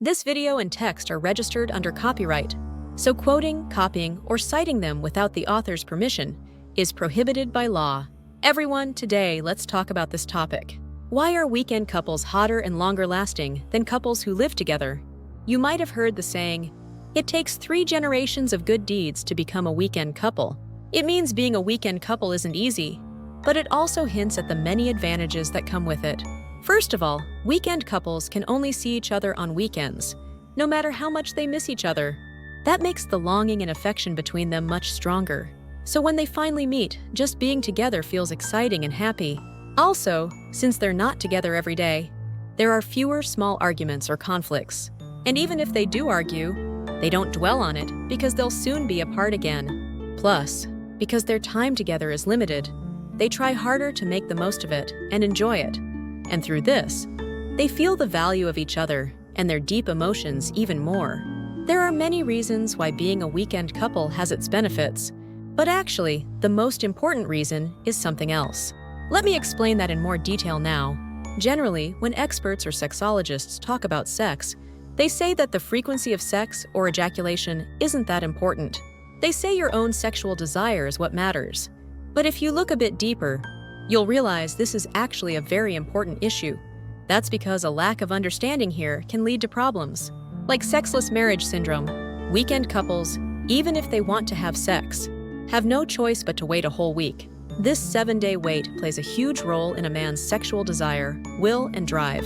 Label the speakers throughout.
Speaker 1: This video and text are registered under copyright, so quoting, copying, or citing them without the author's permission is prohibited by law. Everyone, today let's talk about this topic. Why are weekend couples hotter and longer lasting than couples who live together? You might have heard the saying, "It takes 3 generations of good deeds to become a weekend couple." It means being a weekend couple isn't easy, but it also hints at the many advantages that come with it. First of all, weekend couples can only see each other on weekends, no matter how much they miss each other. That makes the longing and affection between them much stronger. So when they finally meet, just being together feels exciting and happy. Also, since they're not together every day, there are fewer small arguments or conflicts. And even if they do argue, they don't dwell on it because they'll soon be apart again. Plus, because their time together is limited, they try harder to make the most of it and enjoy it. And through this, they feel the value of each other and their deep emotions even more. There are many reasons why being a weekend couple has its benefits, but actually, the most important reason is something else. Let me explain that in more detail now. Generally, when experts or sexologists talk about sex, they say that the frequency of sex or ejaculation isn't that important. They say your own sexual desire is what matters. But if you look a bit deeper, you'll realize this is actually a very important issue. That's because a lack of understanding here can lead to problems, like sexless marriage syndrome. Weekend couples, even if they want to have sex, have no choice but to wait a whole week. This 7-day wait plays a huge role in a man's sexual desire, will, and drive.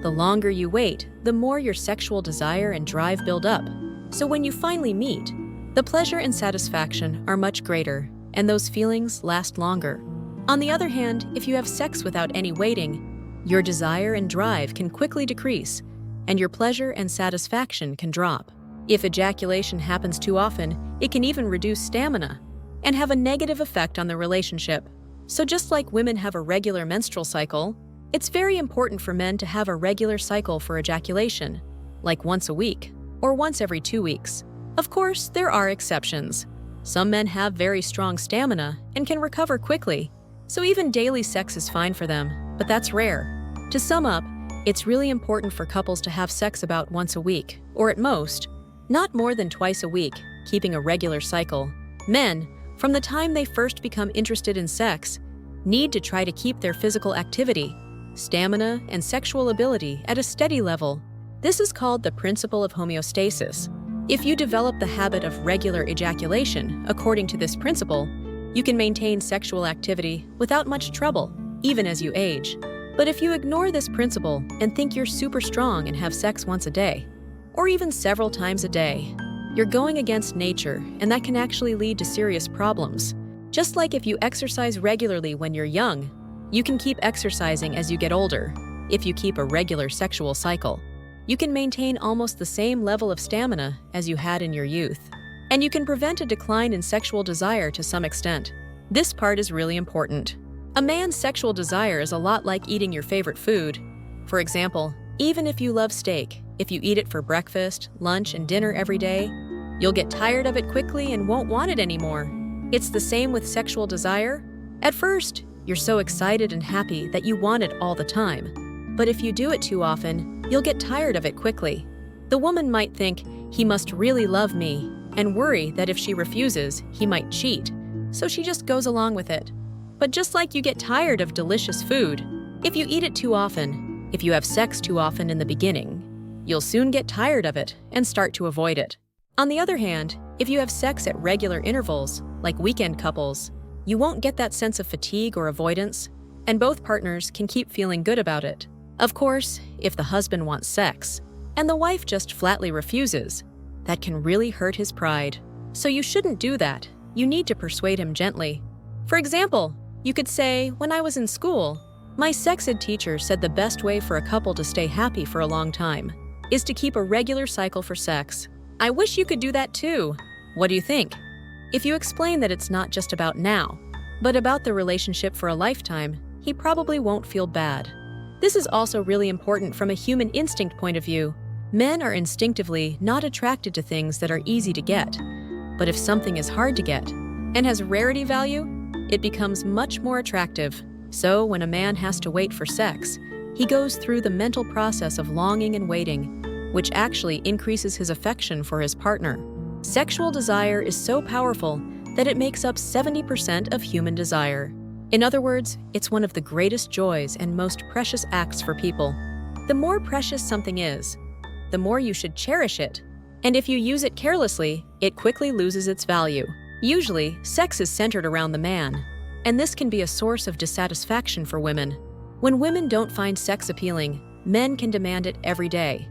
Speaker 1: The longer you wait, the more your sexual desire and drive build up. So when you finally meet, the pleasure and satisfaction are much greater, and those feelings last longer. On the other hand, if you have sex without any waiting, your desire and drive can quickly decrease, and your pleasure and satisfaction can drop. If ejaculation happens too often, it can even reduce stamina and have a negative effect on the relationship. So just like women have a regular menstrual cycle, it's very important for men to have a regular cycle for ejaculation, like once a week or once every 2 weeks. Of course, there are exceptions. Some men have very strong stamina and can recover quickly, so even daily sex is fine for them, but that's rare. To sum up, it's really important for couples to have sex about once a week, or at most, not more than twice a week, keeping a regular cycle. Men, from the time they first become interested in sex, need to try to keep their physical activity, stamina, and sexual ability at a steady level. This is called the principle of homeostasis. If you develop the habit of regular ejaculation according to this principle, you can maintain sexual activity without much trouble, even as you age. But if you ignore this principle and think you're super strong and have sex once a day, or even several times a day, you're going against nature, and that can actually lead to serious problems. Just like if you exercise regularly when you're young, you can keep exercising as you get older. If you keep a regular sexual cycle, you can maintain almost the same level of stamina as you had in your youth. And you can prevent a decline in sexual desire to some extent. This part is really important. A man's sexual desire is a lot like eating your favorite food. For example, even if you love steak, if you eat it for breakfast, lunch, and dinner every day, you'll get tired of it quickly and won't want it anymore. It's the same with sexual desire. At first, you're so excited and happy that you want it all the time. But if you do it too often, you'll get tired of it quickly. The woman might think, "He must really love me," and worry that if she refuses, he might cheat. So she just goes along with it. But just like you get tired of delicious food, if you eat it too often, if you have sex too often in the beginning, you'll soon get tired of it and start to avoid it. On the other hand, if you have sex at regular intervals, like weekend couples, you won't get that sense of fatigue or avoidance, and both partners can keep feeling good about it. Of course, if the husband wants sex, and the wife just flatly refuses, that can really hurt his pride. So you shouldn't do that. You need to persuade him gently. For example, you could say, "When I was in school, my sex ed teacher said the best way for a couple to stay happy for a long time is to keep a regular cycle for sex. I wish you could do that too. What do you think?" If you explain that it's not just about now, but about the relationship for a lifetime, he probably won't feel bad. This is also really important from a human instinct point of view. Men are instinctively not attracted to things that are easy to get. But if something is hard to get and has rarity value, it becomes much more attractive. So when a man has to wait for sex, he goes through the mental process of longing and waiting, which actually increases his affection for his partner. Sexual desire is so powerful that it makes up 70% of human desire. In other words, it's one of the greatest joys and most precious acts for people. The more precious something is, the more you should cherish it. And if you use it carelessly, it quickly loses its value. Usually, sex is centered around the man, and this can be a source of dissatisfaction for women. When women don't find sex appealing, men can demand it every day.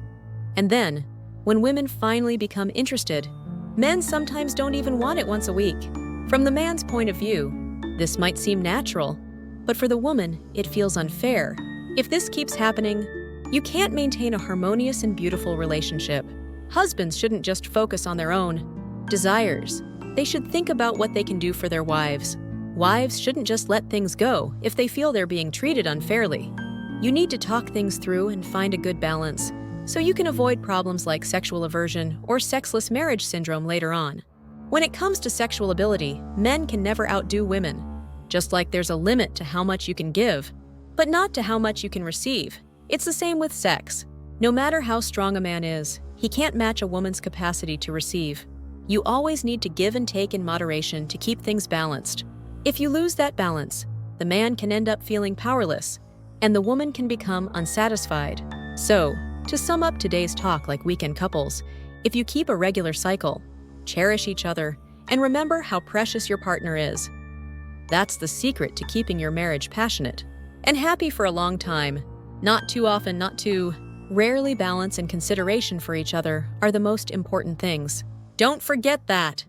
Speaker 1: And then, when women finally become interested, men sometimes don't even want it once a week. From the man's point of view, this might seem natural, but for the woman, it feels unfair. If this keeps happening, you can't maintain a harmonious and beautiful relationship. Husbands shouldn't just focus on their own desires. They should think about what they can do for their wives. Wives shouldn't just let things go if they feel they're being treated unfairly. You need to talk things through and find a good balance, so you can avoid problems like sexual aversion or sexless marriage syndrome later on. When it comes to sexual ability, men can never outdo women. Just like there's a limit to how much you can give, but not to how much you can receive. It's the same with sex. No matter how strong a man is, he can't match a woman's capacity to receive. You always need to give and take in moderation to keep things balanced. If you lose that balance, the man can end up feeling powerless, and the woman can become unsatisfied. So, to sum up today's talk like weekend couples, if you keep a regular cycle, cherish each other, and remember how precious your partner is, that's the secret to keeping your marriage passionate and happy for a long time. Not too often, not too rarely. Balance and consideration for each other are the most important things. Don't forget that.